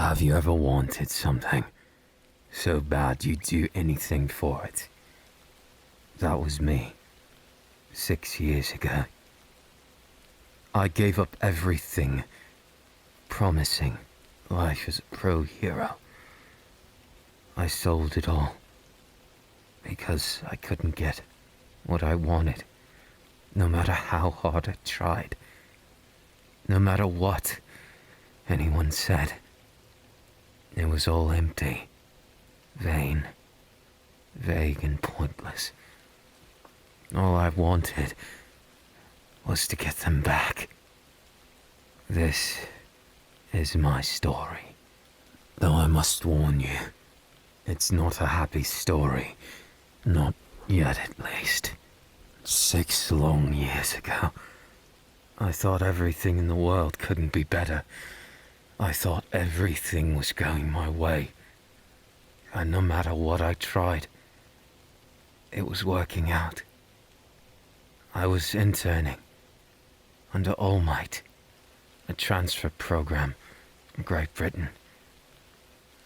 Have you ever wanted something so bad you'd do anything for it? That was me, 6 years ago. I gave up everything, promising life as a pro hero. I sold it all, because I couldn't get what I wanted, no matter how hard I tried, no matter what anyone said. It was all empty, vain, vague and pointless. All I wanted was to get them back. This is my story. Though I must warn you, it's not a happy story. Not yet, at least. 6 long years ago, I thought everything in the world couldn't be better. I thought everything was going my way. And no matter what I tried, it was working out. I was interning under All Might, a transfer program from Great Britain.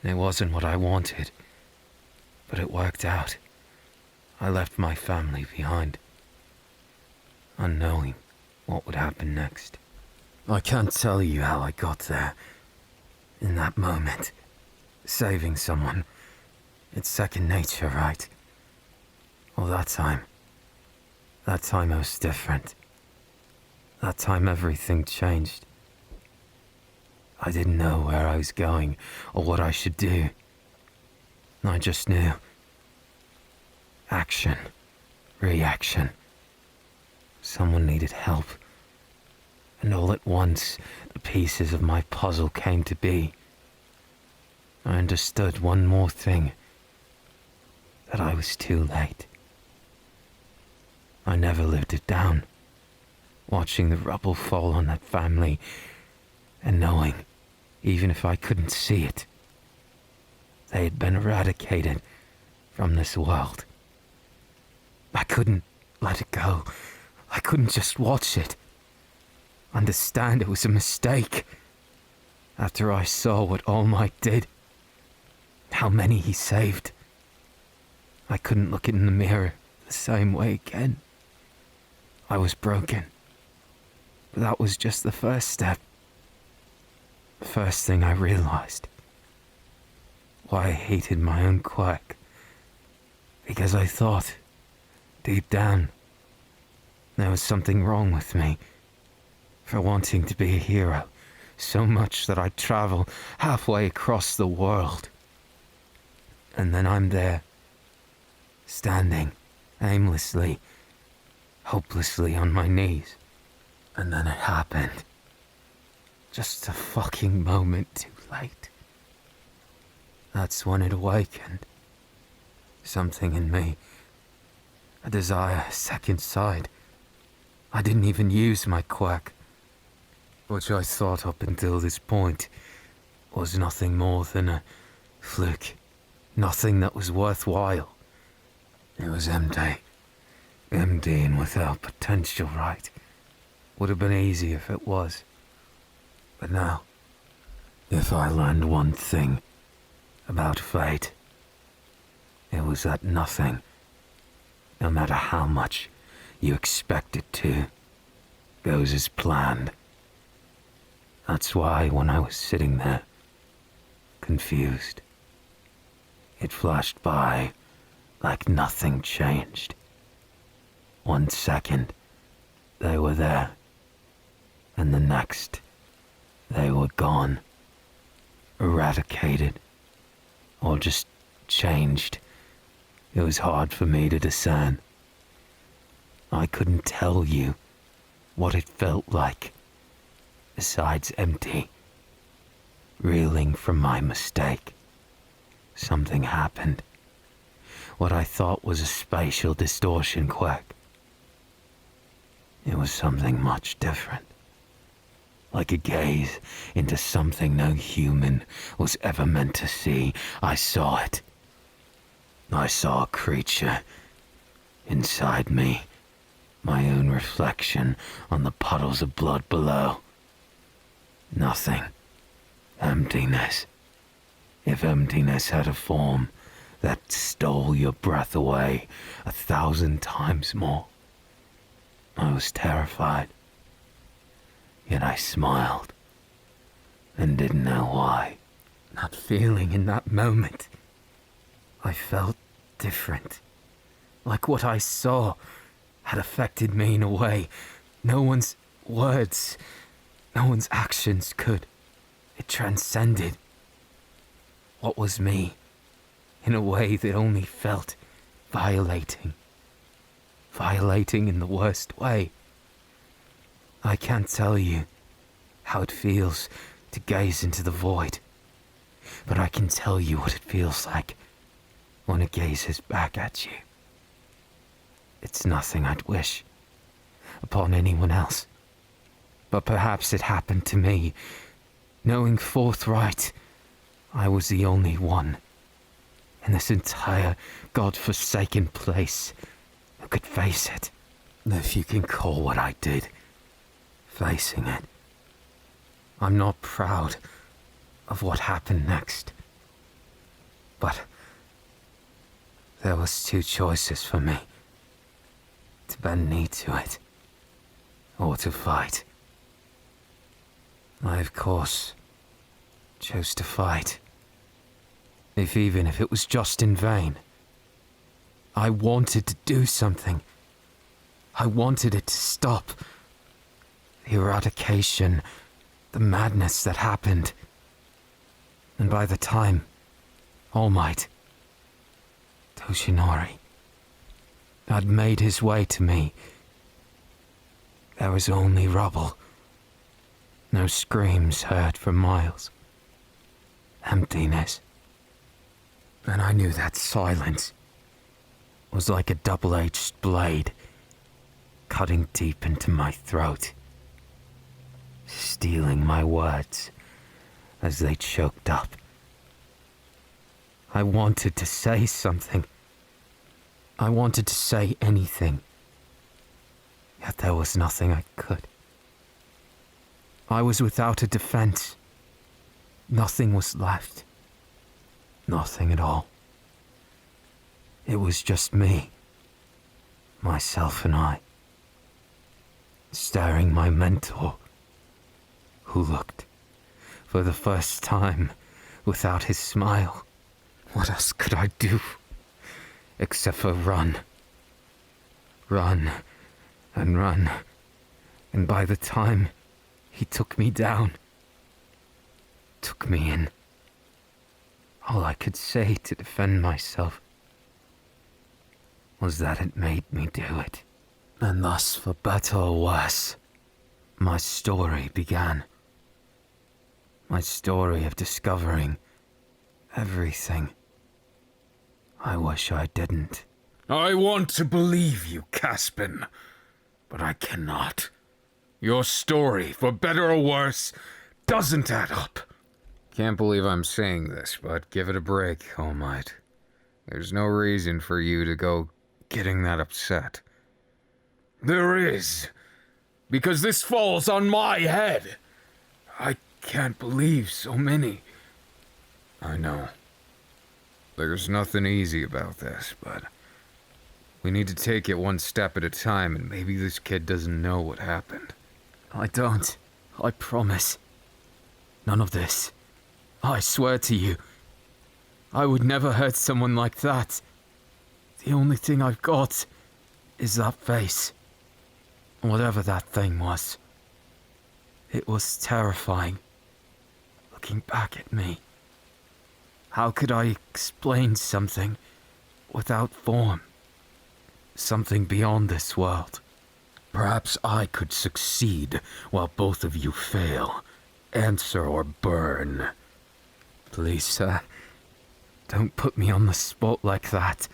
It wasn't what I wanted, but it worked out. I left my family behind, unknowing what would happen next. I can't tell you how I got there. In that moment, saving someone, it's second nature, right? Well, that time I was different. That time everything changed. I didn't know where I was going or what I should do. I just knew. Action, reaction. Someone needed help. And all at once, the pieces of my puzzle came to be. I understood one more thing. That I was too late. I never lived it down. Watching the rubble fall on that family, and knowing, even if I couldn't see it, they had been eradicated from this world. I couldn't let it go. I couldn't just watch it. Understand it was a mistake. After I saw what All Might did, how many he saved, I couldn't look in the mirror the same way again. I was broken. But that was just the first step. The first thing I realized. Why I hated my own quirk. Because I thought, deep down, there was something wrong with me. For wanting to be a hero, so much that I'd travel halfway across the world. And then I'm there, standing, aimlessly, hopelessly on my knees. And then it happened. Just a fucking moment too late. That's when it awakened. Something in me. A desire, a second side. I didn't even use my quirk, which I thought up until this point was nothing more than a fluke. Nothing that was worthwhile. It was empty. Empty and without potential, right? Would have been easy if it was. But now, if I learned one thing about fate, it was that nothing, no matter how much you expect it to, goes as planned. That's why when I was sitting there, confused, it flashed by like nothing changed. 1 second, they were there, and the next, they were gone, eradicated, or just changed. It was hard for me to discern. I couldn't tell you what it felt like, besides empty. Reeling from my mistake, something happened. What I thought was a spatial distortion quirk. It was something much different. Like a gaze into something no human was ever meant to see. I saw it. I saw a creature inside me, my own reflection on the puddles of blood below. Nothing. Emptiness. If emptiness had a form that stole your breath away 1,000 times more, I was terrified. Yet I smiled and didn't know why. That feeling in that moment, I felt different. Like what I saw had affected me in a way no one's words, no one's actions could. It transcended what was me in a way that only felt violating. Violating in the worst way. I can't tell you how it feels to gaze into the void, but I can tell you what it feels like when it gazes back at you. It's nothing I'd wish upon anyone else, but perhaps it happened to me, knowing forthright I was the only one in this entire God-forsaken place who could face it, if you can call what I did facing it. I'm not proud of what happened next, but there was two choices for me: to bend knee to it, or to fight. I, of course, chose to fight. Even if it was just in vain. I wanted to do something. I wanted it to stop. The eradication, the madness that happened. And by the time All Might, Toshinori, had made his way to me, there was only rubble. No screams heard for miles. Emptiness. And I knew that silence was like a double-edged blade, cutting deep into my throat, stealing my words as they choked up. I wanted to say something. I wanted to say anything, yet there was nothing I could. I was without a defense. Nothing was left. Nothing at all. It was just me, myself and I, staring my mentor, who looked, for the first time, without his smile. What else could I do, except for run? Run, and run, and by the time he took me down, took me in, all I could say to defend myself was that it made me do it. And thus, for better or worse, my story began. My story of discovering everything I wish I didn't. I want to believe you, Caspin, but I cannot. Your story, for better or worse, doesn't add up. Can't believe I'm saying this, but give it a break, All Might. There's no reason for you to go getting that upset. There is, because this falls on my head. I can't believe so many. I know. There's nothing easy about this, but we need to take it one step at a time, and maybe this kid doesn't know what happened. I don't. I promise. None of this. I swear to you, I would never hurt someone like that. The only thing I've got is that face. Whatever that thing was. It was terrifying, looking back at me. How could I explain something without form? Something beyond this world. Perhaps I could succeed while both of you fail. Answer or burn. Please, sir, don't put me on the spot like that.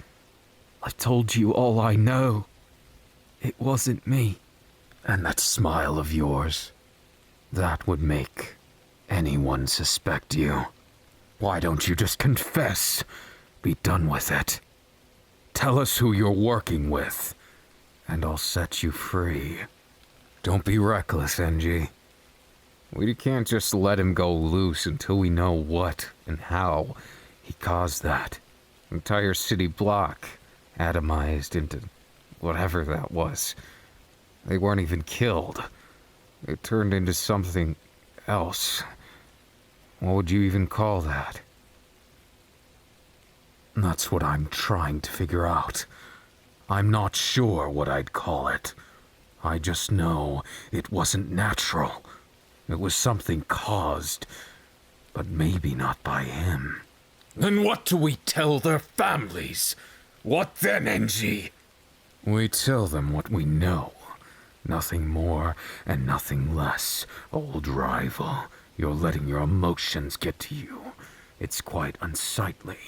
I've told you all I know. It wasn't me. And that smile of yours, that would make anyone suspect you. Why don't you just confess? Be done with it. Tell us who you're working with, and I'll set you free. Don't be reckless, Engie. We can't just let him go loose until we know what and how he caused that. Entire city block atomized into whatever that was. They weren't even killed. It turned into something else. What would you even call that? That's what I'm trying to figure out. I'm not sure what I'd call it. I just know it wasn't natural. It was something caused, but maybe not by him. Then what do we tell their families? What then, NG? We tell them what we know. Nothing more and nothing less, old rival. You're letting your emotions get to you. It's quite unsightly.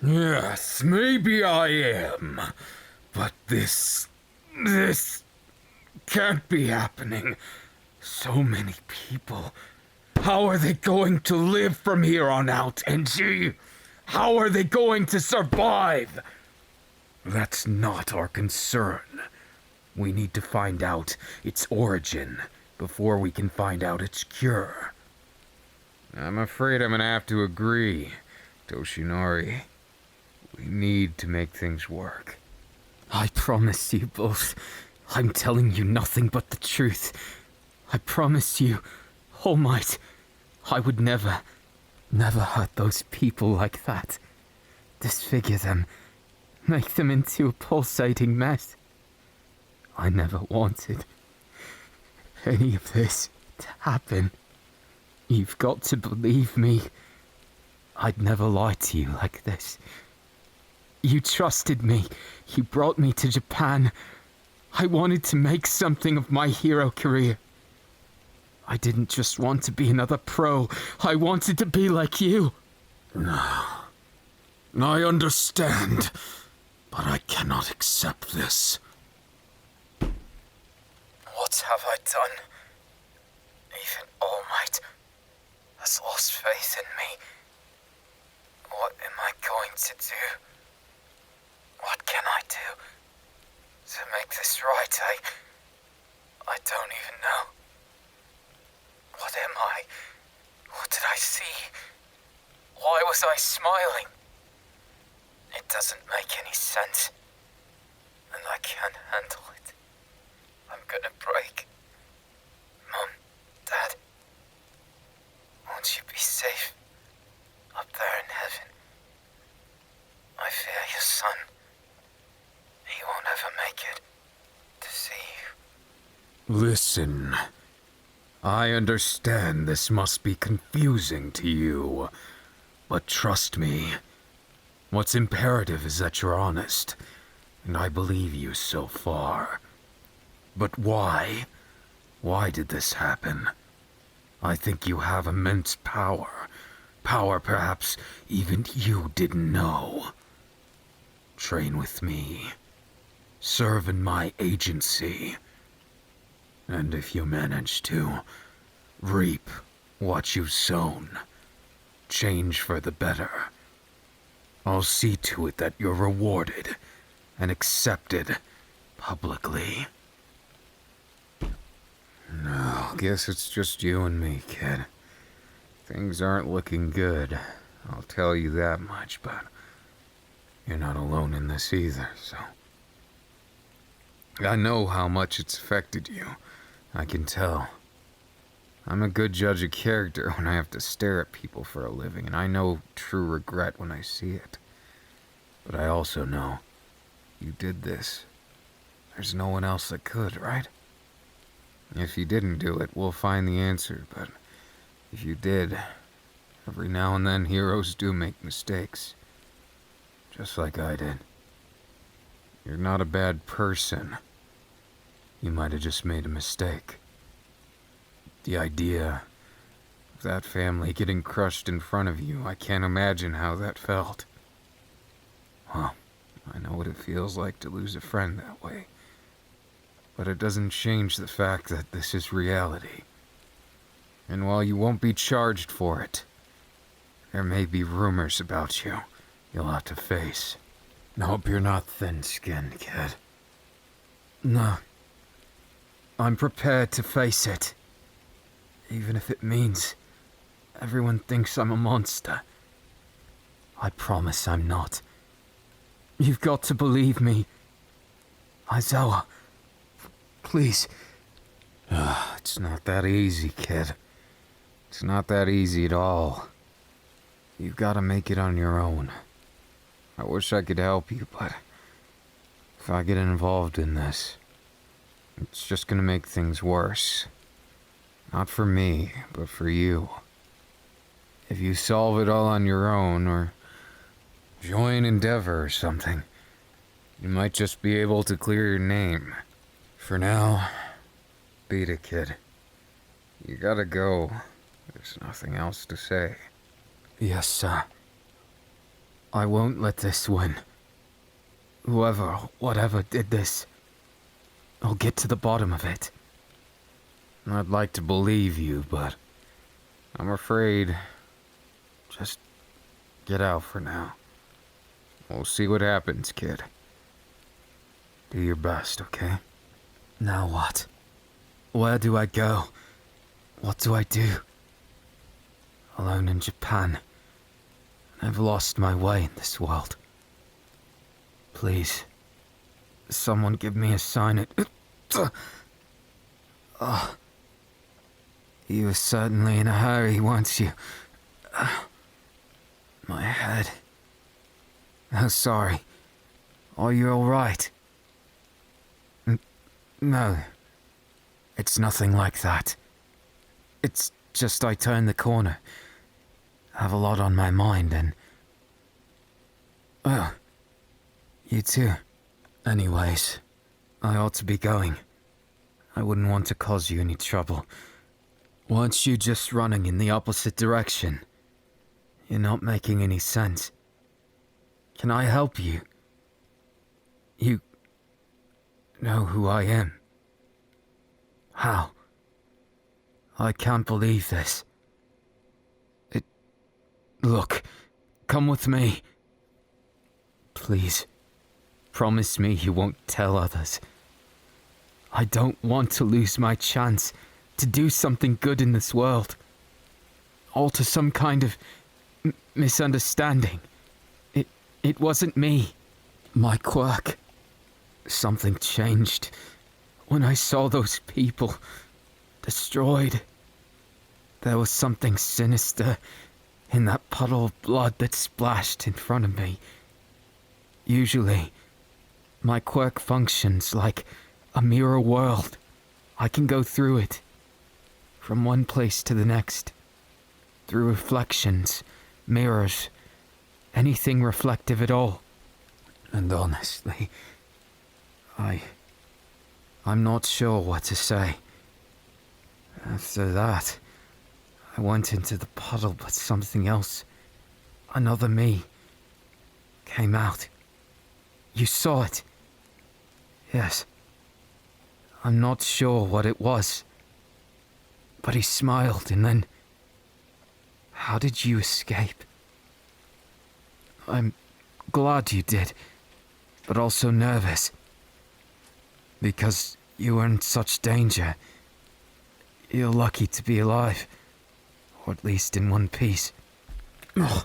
Yes, maybe I am. But this can't be happening. So many people. How are they going to live from here on out, NG? How are they going to survive? That's not our concern. We need to find out its origin before we can find out its cure. I'm afraid I'm gonna have to agree, Toshinori. We need to make things work. I promise you both, I'm telling you nothing but the truth. I promise you, All Might, I would never hurt those people like that. Disfigure them, make them into a pulsating mess. I never wanted any of this to happen. You've got to believe me. I'd never lie to you like this. You trusted me. You brought me to Japan. I wanted to make something of my hero career. I didn't just want to be another pro. I wanted to be like you. No. I understand, but I cannot accept this. What have I done? Even All Might has lost faith in me. What am I going to do? What can I do to make this right? I don't even know. What am I? What did I see? Why was I smiling? It doesn't make any sense. And I can't handle it. I'm gonna break. Mom, Dad, won't you be safe up there in heaven? I fear your son. He won't ever make it to see you. Listen, I understand this must be confusing to you, but trust me, what's imperative is that you're honest, and I believe you so far. But why? Why did this happen? I think you have immense power. Power perhaps even you didn't know. Train with me. Serve in my agency. And if you manage to, reap what you've sown. Change for the better. I'll see to it that you're rewarded and accepted publicly. No, guess it's just you and me, kid. Things aren't looking good, I'll tell you that much, but you're not alone in this either, so... I know how much it's affected you. I can tell. I'm a good judge of character when I have to stare at people for a living, and I know true regret when I see it. But I also know you did this. There's no one else that could, right? If you didn't do it, we'll find the answer, but if you did, every now and then heroes do make mistakes. Just like I did. You're not a bad person. You might have just made a mistake. The idea of that family getting crushed in front of you, I can't imagine how that felt. Well, I know what it feels like to lose a friend that way. But it doesn't change the fact that this is reality. And while you won't be charged for it, there may be rumors about you you'll have to face. I hope you're not thin-skinned, kid. No. I'm prepared to face it. Even if it means everyone thinks I'm a monster. I promise I'm not. You've got to believe me. Aizawa, please. It's not that easy, kid. It's not that easy at all. You've got to make it on your own. I wish I could help you, but if I get involved in this, it's just gonna make things worse. Not for me, but for you. If you solve it all on your own, or join Endeavor or something, you might just be able to clear your name. For now, beat it, kid. You gotta go. There's nothing else to say. Yes, sir. I won't let this win. Whoever, whatever did this, I'll get to the bottom of it. I'd like to believe you, but I'm afraid. Just get out for now. We'll see what happens, kid. Do your best, okay? Now what? Where do I go? What do I do? Alone in Japan. I've lost my way in this world. Please, someone give me a sign. You were certainly in a hurry, weren't you? My head. Oh, sorry. Are you all right? No. It's nothing like that. It's just I turned the corner. I have a lot on my mind and... Oh. You too. Anyways, I ought to be going. I wouldn't want to cause you any trouble. Weren't you just running in the opposite direction? You're not making any sense. Can I help you? You know who I am. How? I can't believe this. Look, come with me. Please, promise me you won't tell others. I don't want to lose my chance to do something good in this world. Alter some kind of misunderstanding. It wasn't me. My quirk. Something changed when I saw those people destroyed. There was something sinister in that puddle of blood that splashed in front of me. Usually, my quirk functions like a mirror world. I can go through it, from one place to the next, through reflections, mirrors, anything reflective at all. And honestly, I'm not sure what to say. After that, I went into the puddle, but something else, another me, came out. You saw it. Yes. I'm not sure what it was. But he smiled and then... How did you escape? I'm glad you did, but also nervous. Because you were in such danger. You're lucky to be alive. Or at least in one piece. Oh,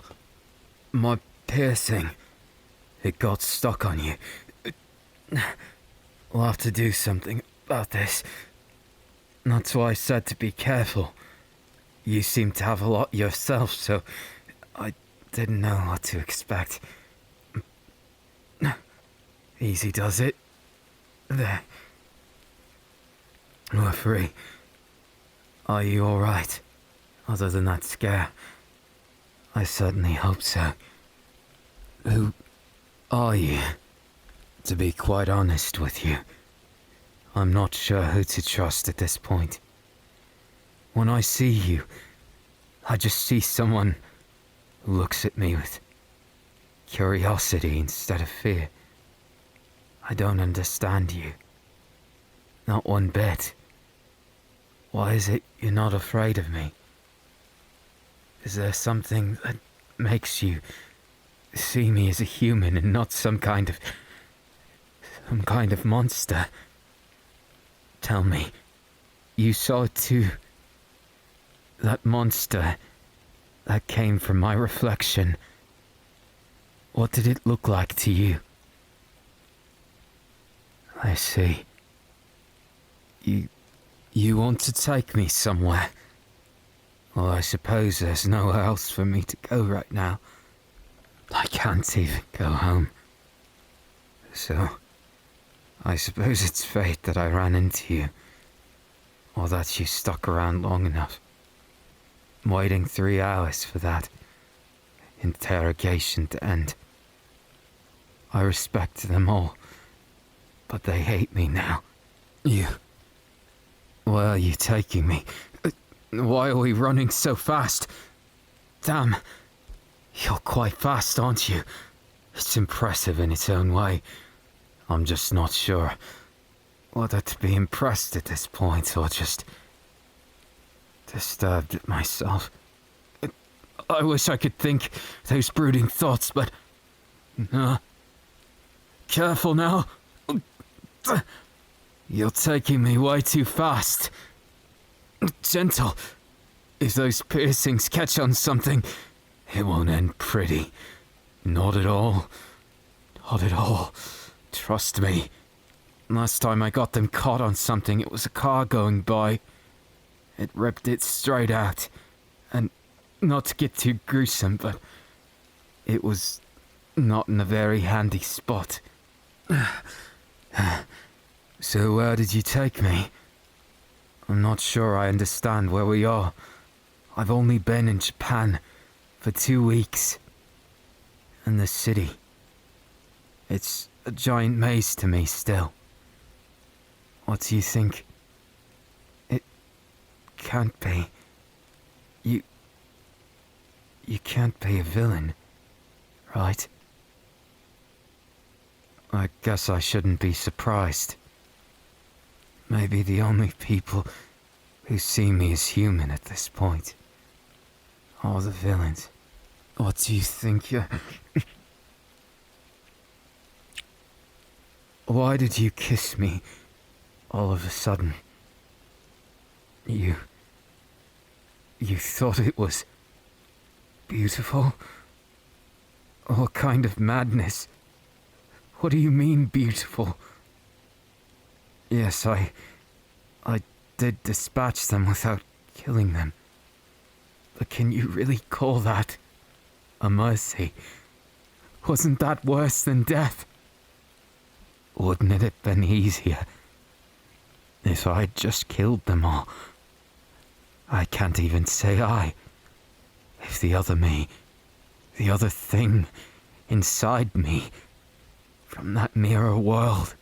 my piercing. It got stuck on you. We'll have to do something about this. That's why I said to be careful. You seem to have a lot yourself, so I didn't know what to expect. Easy does it. There. We're free. Are you alright? Other than that scare? I certainly hope so. Who are you? To be quite honest with you, I'm not sure who to trust at this point. When I see you, I just see someone who looks at me with curiosity instead of fear. I don't understand you. Not one bit. Why is it you're not afraid of me? Is there something that makes you see me as a human and not some kind of monster? Tell me, you saw it too. That monster that came from my reflection, what did it look like to you? I see. You want to take me somewhere? Well, I suppose there's nowhere else for me to go right now. I can't even go home. So, I suppose it's fate that I ran into you. Or that you stuck around long enough. Waiting 3 hours for that interrogation to end. I respect them all, but they hate me now. Where are you taking me? Why are we running so fast? Damn, you're quite fast, aren't you? It's impressive in its own way. I'm just not sure whether to be impressed at this point or just disturbed at myself. I wish I could think those brooding thoughts, but... Careful now. You're taking me way too fast. Gentle. If those piercings catch on something, it won't end pretty. Not at all. Not at all. Trust me. Last time I got them caught on something, it was a car going by. It ripped it straight out. And not to get too gruesome, but it was not in a very handy spot. So where did you take me? I'm not sure I understand where we are. I've only been in Japan for 2 weeks. And the city. It's a giant maze to me still. What do you think? It can't be. You can't be a villain, right? I guess I shouldn't be surprised. Maybe the only people who see me as human at this point are the villains. What do you think you're... Why did you kiss me all of a sudden? You thought it was beautiful? What kind of madness? What do you mean, beautiful? Yes, I did dispatch them without killing them. But can you really call that a mercy? Wasn't that worse than death? Wouldn't it have been easier if I'd just killed them all? I can't even say I. If the other me, the other thing inside me, from that mirror world,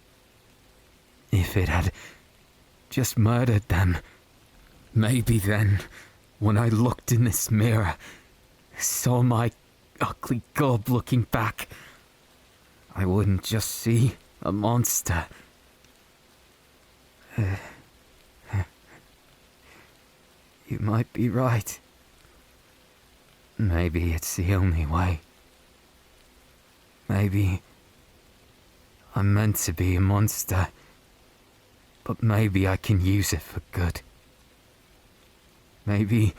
if it had just murdered them, maybe then, when I looked in this mirror, saw my ugly gob looking back, I wouldn't just see a monster. You might be right. Maybe it's the only way. Maybe I'm meant to be a monster, but maybe I can use it for good. Maybe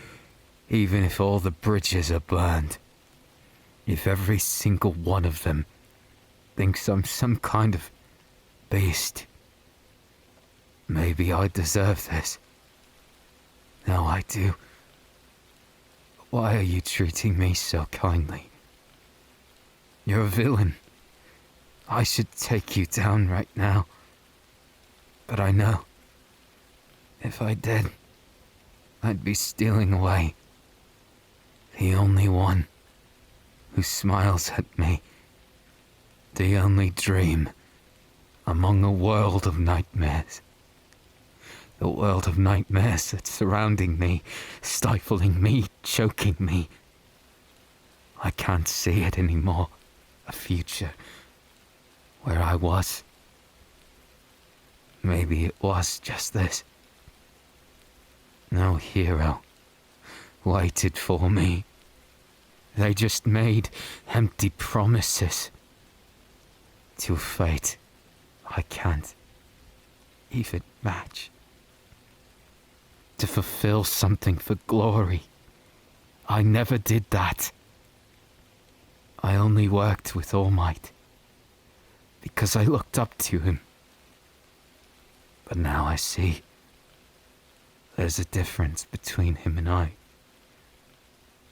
even if all the bridges are burned, if every single one of them thinks I'm some kind of beast, maybe I deserve this. Now I do. Why are you treating me so kindly? You're a villain. I should take you down right now. But I know, if I did, I'd be stealing away. The only one who smiles at me. The only dream among a world of nightmares. The world of nightmares that's surrounding me, stifling me, choking me. I can't see it anymore. A future where I was. Maybe it was just this. No hero waited for me. They just made empty promises to a fate I can't even match. to fulfill something for glory. I never did that. I only worked with all might because I looked up to him. But now I see there's a difference between him and I.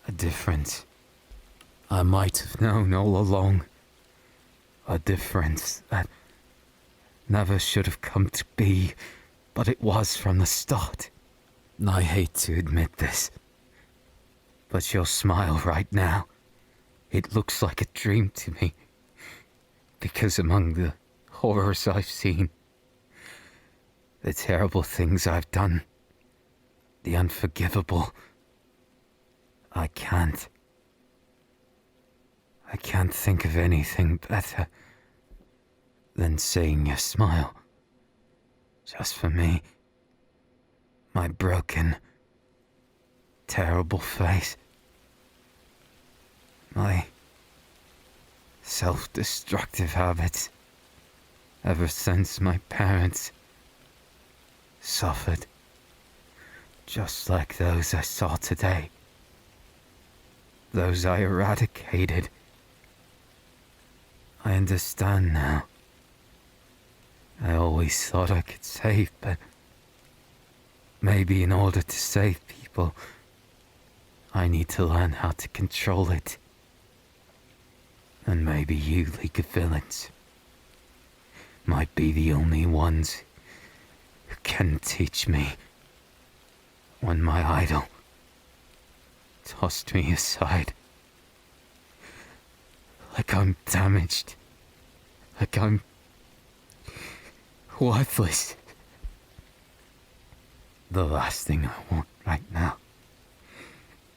A difference I might have known all along. A difference that never should have come to be, but it was from the start. I hate to admit this, but your smile right now, it looks like a dream to me. Because among the horrors I've seen, the terrible things I've done, the unforgivable, I can't think of anything better than seeing your smile. Just for me. My broken, terrible face. My self-destructive habits ever since my parents suffered, just like those I saw today. Those I eradicated. I understand now. I always thought I could save, but maybe in order to save people, I need to learn how to control it. And maybe you, League of Villains, might be the only ones who can teach me. When my idol tossed me aside, like I'm damaged, like I'm worthless. The last thing I want right now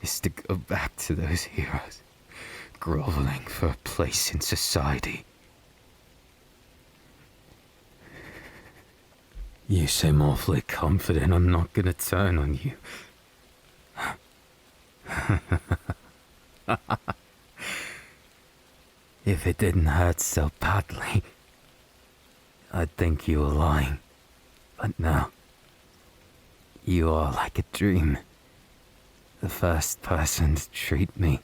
is to go back to those heroes, groveling for a place in society. You seem awfully confident I'm not gonna turn on you. If it didn't hurt so badly, I'd think you were lying. But no. You are like a dream. The first person to treat me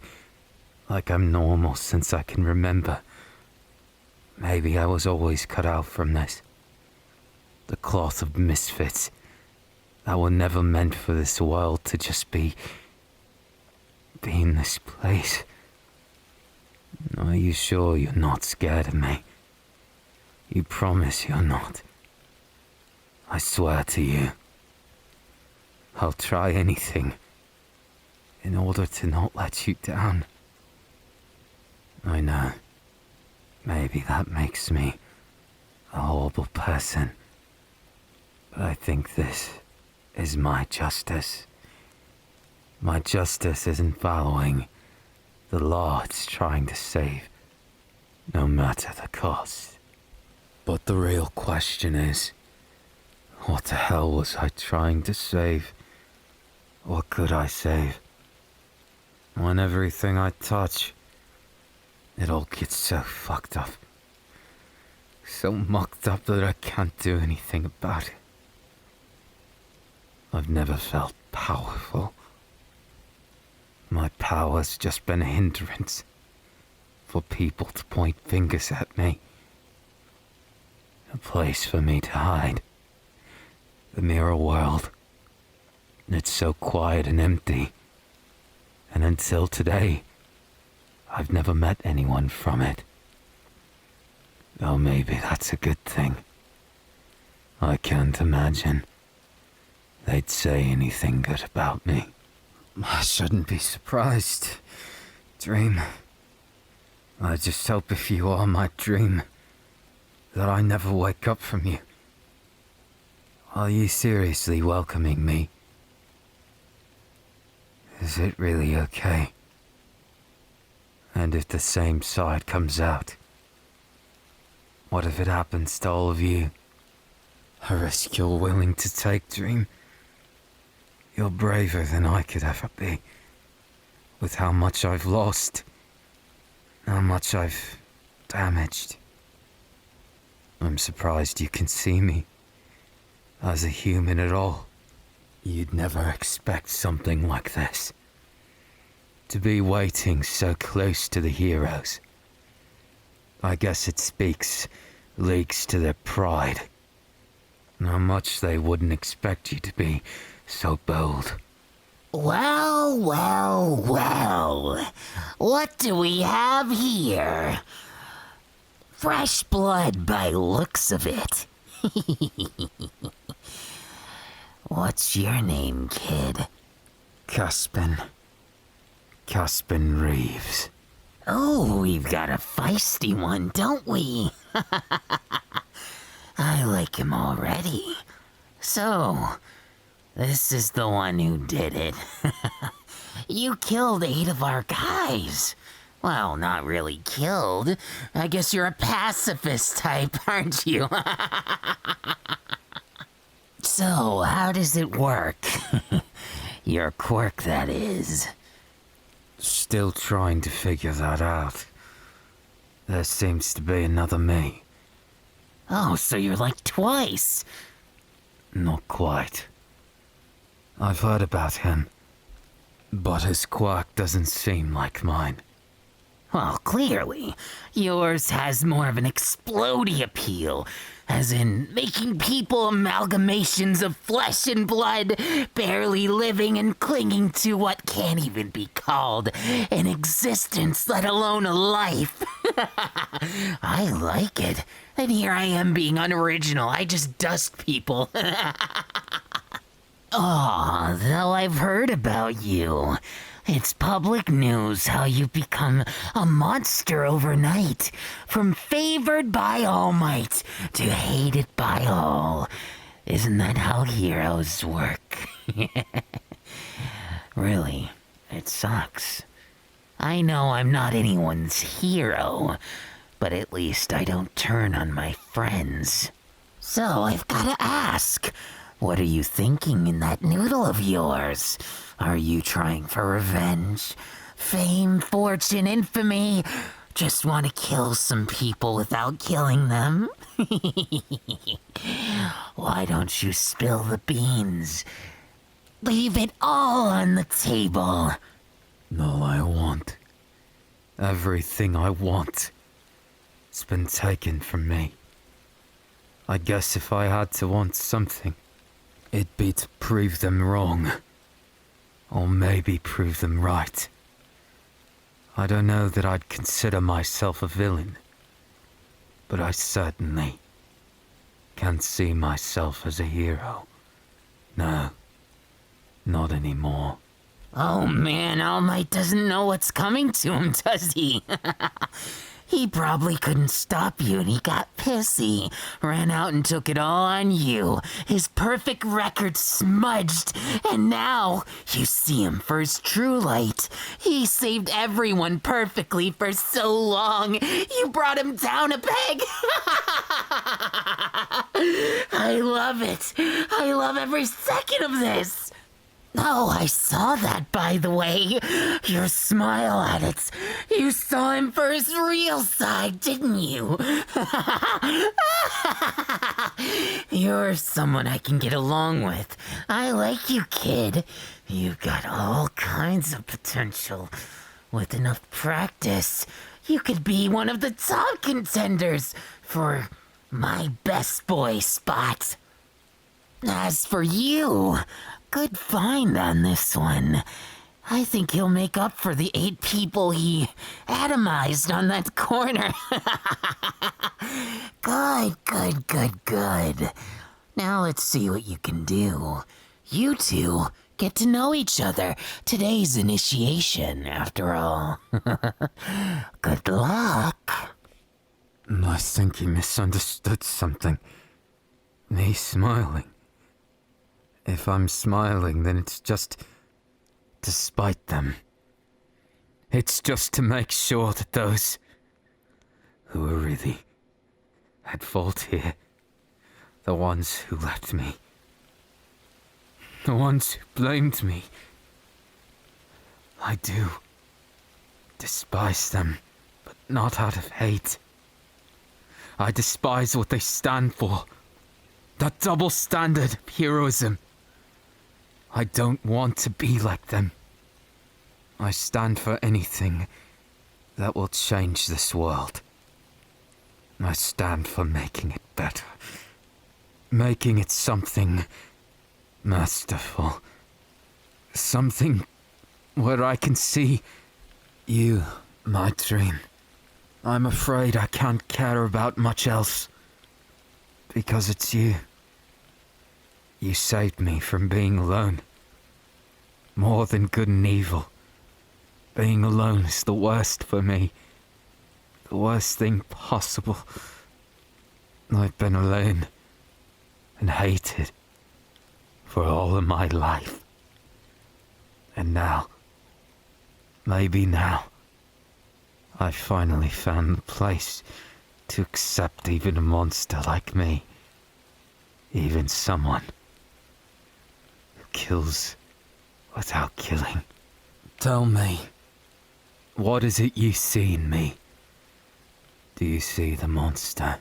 like I'm normal since I can remember. Maybe I was always cut out from this. The cloth of misfits that were never meant for this world to just be in this place. Are you sure you're not scared of me? You promise you're not? I swear to you, I'll try anything in order to not let you down. I know, maybe that makes me a horrible person, but I think this is my justice. My justice isn't following the law it's trying to save, no matter the cost. But the real question is, what the hell was I trying to save? What could I save? When everything I touch, it all gets so fucked up. So mucked up that I can't do anything about it. I've never felt powerful. My power's just been a hindrance for people to point fingers at me. A place for me to hide. The mirror world. It's so quiet and empty. And until today, I've never met anyone from it. Though maybe that's a good thing. I can't imagine they'd say anything good about me. I shouldn't be surprised, Dream. I just hope if you are my dream, that I never wake up from you. Are you seriously welcoming me? Is it really okay? And if the same side comes out, what if it happens to all of you? A risk you're willing to take, Dream? You're braver than I could ever be. With how much I've lost, how much I've damaged. I'm surprised you can see me as a human at all. You'd never expect something like this. To be waiting so close to the heroes. I guess it speaks leagues to their pride. How much they wouldn't expect you to be so bold. Well, well, well. What do we have here? Fresh blood by looks of it. What's your name, kid? Caspin Reeves. Oh, we've got a feisty one, don't we? I like him already. So, this is the one who did it. You killed 8 of our guys. Well, not really killed. I guess you're a pacifist type, aren't you? So, how does it work? Your quirk, that is. Still trying to figure that out. There seems to be another me. Oh, so you're like twice. Not quite. I've heard about him, but his quirk doesn't seem like mine. Well, clearly, yours has more of an explodey appeal, as in making people amalgamations of flesh and blood, barely living and clinging to what can't even be called an existence, let alone a life. I like it. And here I am being unoriginal. I just dust people. Oh, though I've heard about you. It's public news how you've become a monster overnight. From favored by all might to hated by all. Isn't that how heroes work? Really, it sucks. I know I'm not anyone's hero, but at least I don't turn on my friends. So I've gotta ask, what are you thinking in that noodle of yours? Are you trying for revenge? Fame, fortune, infamy? Just want to kill some people without killing them? Why don't you spill the beans? Leave it all on the table. All I want, everything I want, it's been taken from me. I guess if I had to want something, it'd be to prove them wrong. Or maybe prove them right. I don't know that I'd consider myself a villain, but I certainly can't see myself as a hero. No, not anymore. Oh man, All Might doesn't know what's coming to him, does he? He probably couldn't stop you and he got pissy. Ran out and took it all on you. His perfect record smudged. And now you see him for his true light. He saved everyone perfectly for so long. You brought him down a peg. I love it. I love every second of this. Oh, I saw that, by the way. Your smile at it. You saw him for his real side, didn't you? You're someone I can get along with. I like you, kid. You've got all kinds of potential. With enough practice, you could be one of the top contenders for my best boy spot. As for you, good find on this one. I think he'll make up for the 8 people he atomized on that corner. Good. Now let's see what you can do. You two get to know each other. Today's initiation, after all. Good luck. I think he misunderstood something. Me smiling. If I'm smiling, then it's just to spite them. It's just to make sure that those who are really at fault here, the ones who left me, the ones who blamed me, I do despise them, but not out of hate. I despise what they stand for. That double standard of heroism. I don't want to be like them. I stand for anything that will change this world. I stand for making it better. Making it something masterful. Something where I can see you, my dream. I'm afraid I can't care about much else. Because it's you. You saved me from being alone. More than good and evil. Being alone is the worst for me. The worst thing possible. I've been alone and hated for all of my life. And now, maybe now, I finally found the place to accept even a monster like me. Even someone who kills without killing. Tell me, what is it you see in me? Do you see the monster?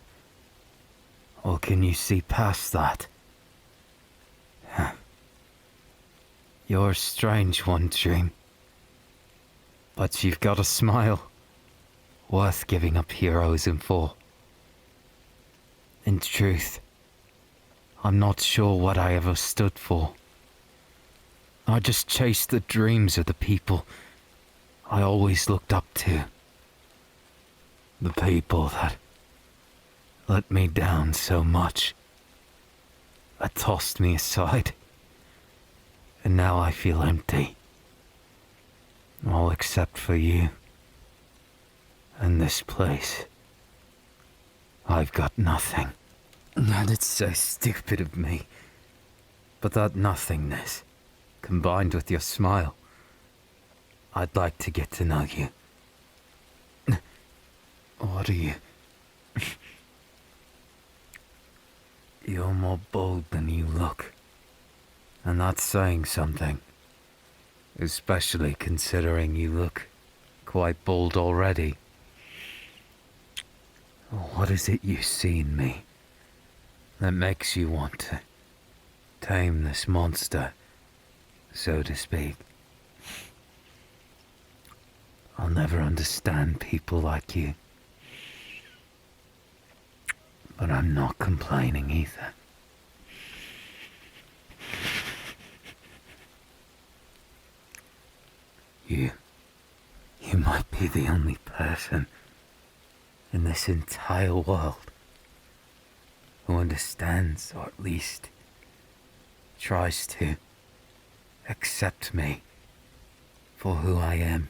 Or can you see past that? You're a strange one, Dream. But you've got a smile worth giving up heroism for. In truth, I'm not sure what I ever stood for. I just chased the dreams of the people I always looked up to. The people that let me down so much, that tossed me aside, and now I feel empty. All except for you. And this place. I've got nothing. And it's so stupid of me. But that nothingness, combined with your smile, I'd like to get to know you. What are you? You're more bold than you look. And that's saying something. Especially considering you look quite bold already. What is it you see in me that makes you want to tame this monster, so to speak? I'll never understand people like you. But I'm not complaining either. You might be the only person in this entire world who understands, or at least tries to accept me for who I am.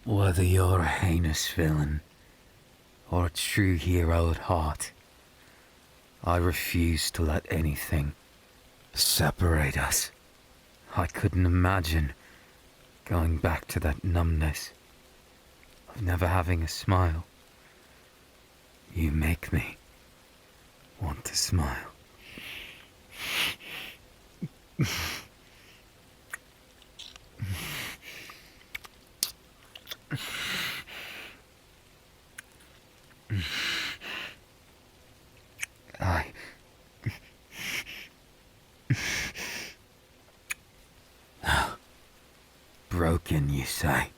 Whether you're a heinous villain or a true hero at heart, I refuse to let anything separate us. I couldn't imagine going back to that numbness of never having a smile. You make me want to smile. Broken, you say?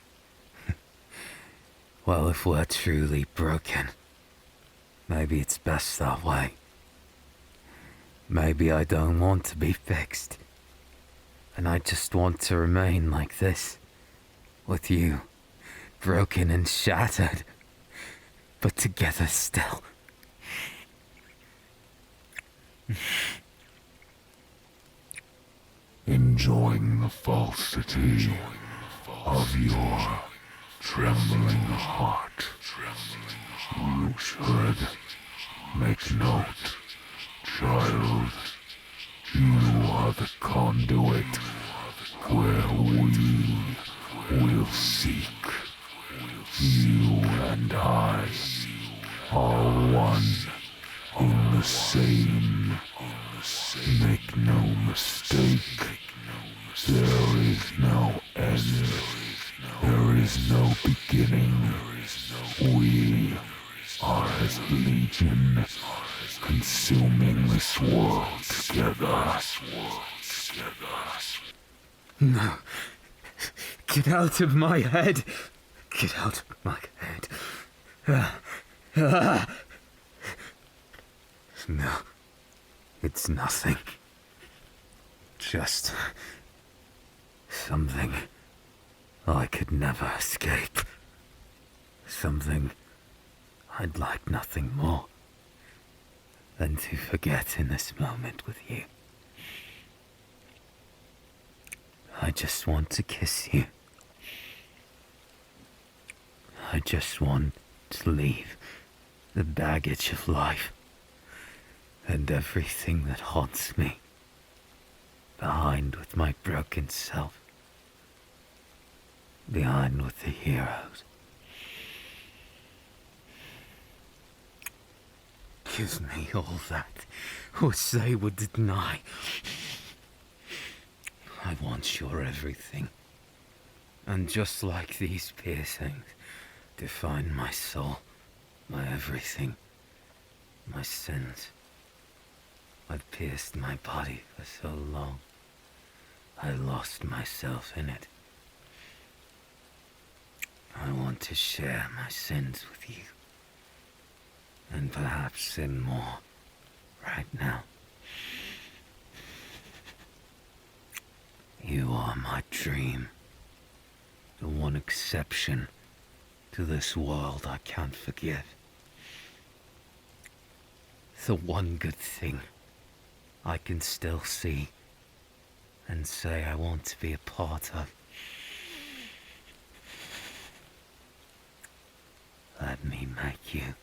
Well, if we're truly broken, maybe it's best that way. Maybe I don't want to be fixed, and I just want to remain like this, with you, broken and shattered, but together still. Enjoying the falsity of your trembling heart. You should make note, child. You are the conduit where we will seek. You and I are one in the same. Make no mistake, there is no end, there is no beginning. We are as as legion, consuming this world together. No. Get out of my head. Get out of my head. No. It's nothing. Just something I could never escape. Something I'd like nothing more than to forget in this moment with you. I just want to kiss you. I just want to leave the baggage of life and everything that haunts me behind with my broken self, behind with the heroes. Give me all that which they would deny. I want your everything, and just like these piercings define my soul, my everything, my sins. I've pierced my body for so long, I lost myself in it. I want to share my sins with you, and perhaps sin more right now. You are my dream, the one exception to this world I can't forgive. The one good thing I can still see and say I want to be a part of. Let me make you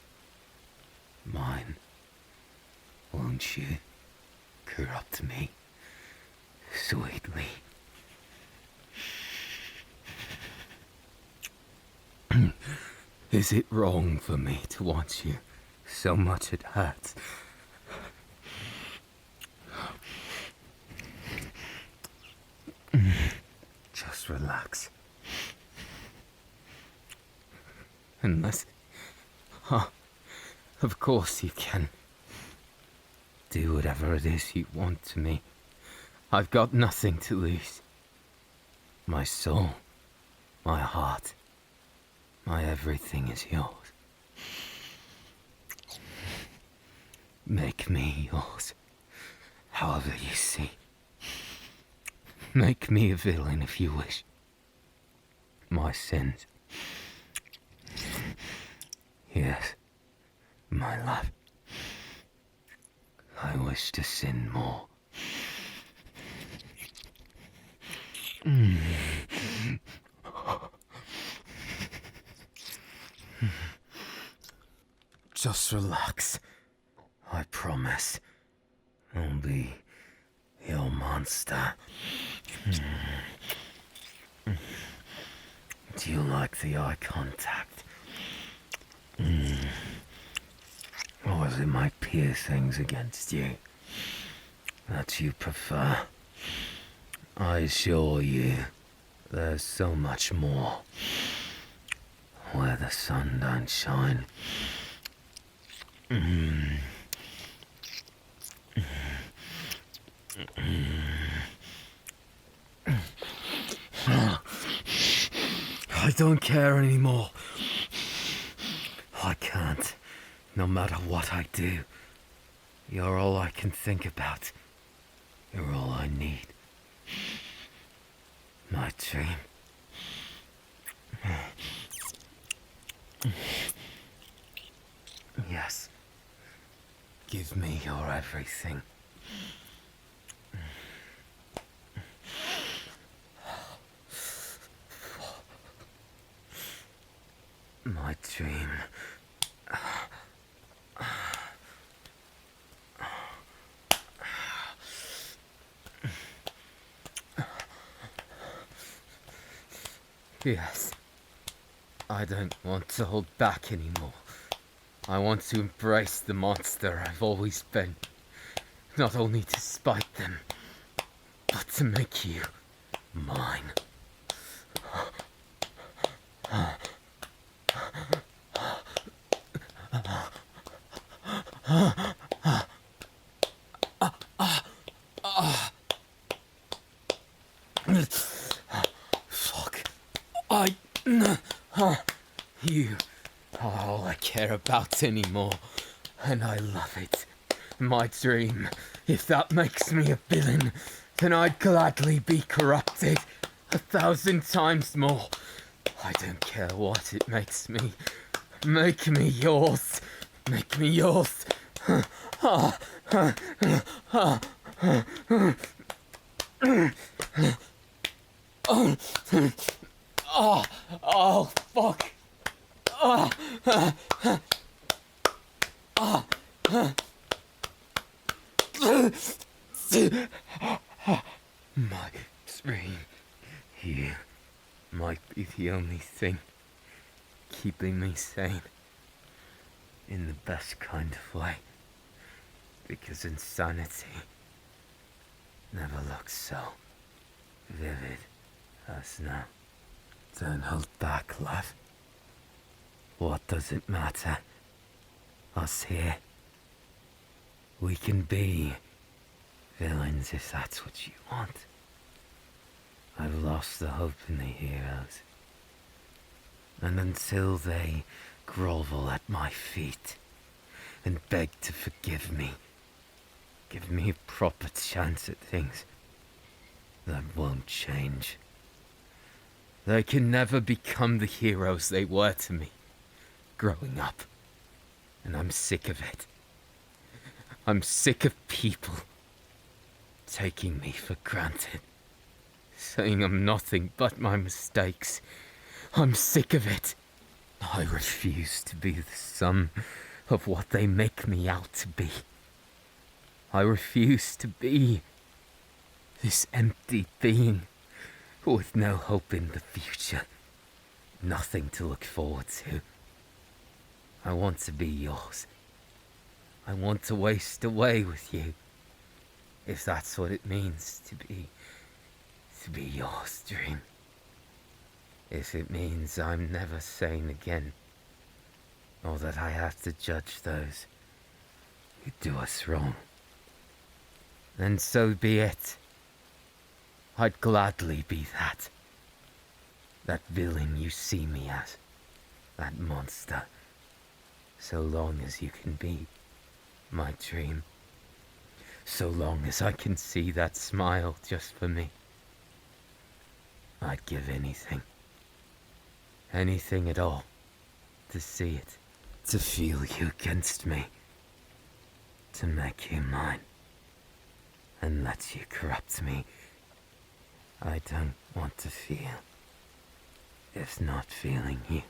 mine. Won't you corrupt me sweetly? Is it wrong for me to want you so much it hurts? Just relax. Unless... of course you can. Do whatever it is you want to me. I've got nothing to lose. My soul, my heart, my everything is yours. Make me yours, however you see. Make me a villain if you wish. My sins. Yes, my love. I wish to sin more. Just relax. I promise. I'll be your monster. Do you like the eye contact? Or is it my piercings against you that you prefer? I assure you, there's so much more where the sun don't shine. I don't care anymore. I can't, no matter what I do. You're all I can think about. You're all I need. My dream. Yes. Give me your everything. My dream. Yes. I don't want to hold back anymore. I want to embrace the monster I've always been. Not only to spite them, but to make you mine. Fuck. You are all I care about anymore, and I love it. My dream. If that makes me a villain, then I'd gladly be corrupted 1,000 times more. I don't care what it makes me. Make me yours. Make me yours. Oh, fuck. My dream. You might be the only thing keeping me sane. In the best kind of way. Because insanity never looks so vivid as now. Don't hold back, love. What does it matter? Us here. We can be villains if that's what you want. I've lost the hope in the heroes. And until they grovel at my feet and beg to forgive me, give me a proper chance at things, that won't change. They can never become the heroes they were to me growing up. And I'm sick of it. I'm sick of people taking me for granted, saying I'm nothing but my mistakes. I'm sick of it. I refuse to be the sum of what they make me out to be. I refuse to be this empty being with no hope in the future, nothing to look forward to. I want to be yours. I want to waste away with you, if that's what it means to be yours, dream. If it means I'm never sane again, or that I have to judge those who do us wrong, then so be it. I'd gladly be that. That villain you see me as. That monster. So long as you can be my dream. So long as I can see that smile just for me. I'd give anything. Anything at all. To see it. To feel you against me. To make you mine. And let you corrupt me. I don't want to feel, if not feeling you.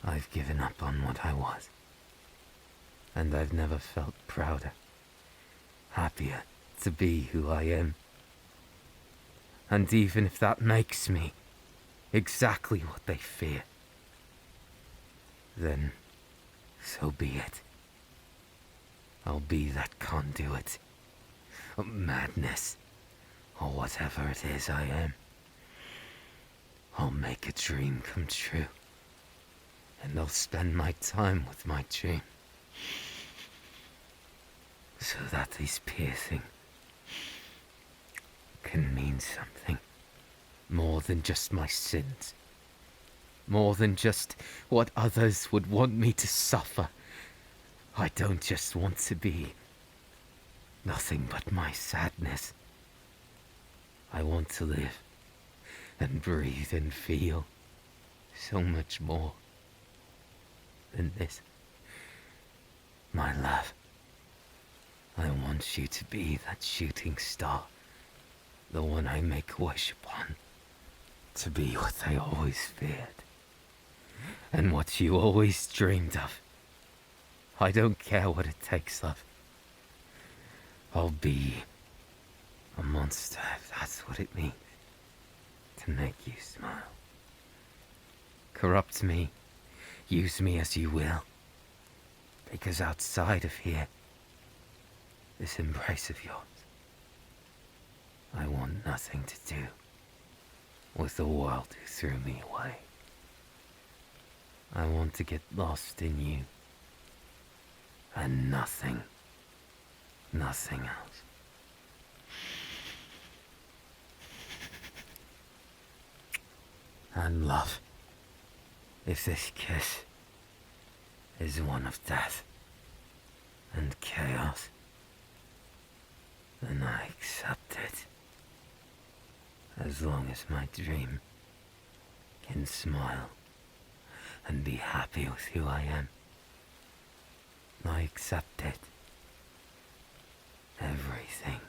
I've given up on what I was, and I've never felt prouder, happier to be who I am. And even if that makes me exactly what they fear, then so be it. I'll be that conduit. Madness, or whatever it is I am. I'll make a dream come true, and I'll spend my time with my dream, so that these piercing can mean something more than just my sins, more than just what others would want me to suffer. I don't just want to be nothing but my sadness. I want to live and breathe and feel so much more than this. My love, I want you to be that shooting star, the one I make a wish upon, to be what I always feared, and what you always dreamed of. I don't care what it takes, love. I'll be a monster if that's what it means to make you smile. Corrupt me, use me as you will, because outside of here, this embrace of yours, I want nothing to do with the world who threw me away. I want to get lost in you and nothing else. And love, if this kiss is one of death and chaos, then I accept it. As long as my dream can smile and be happy with who I am, I accept it. Everything.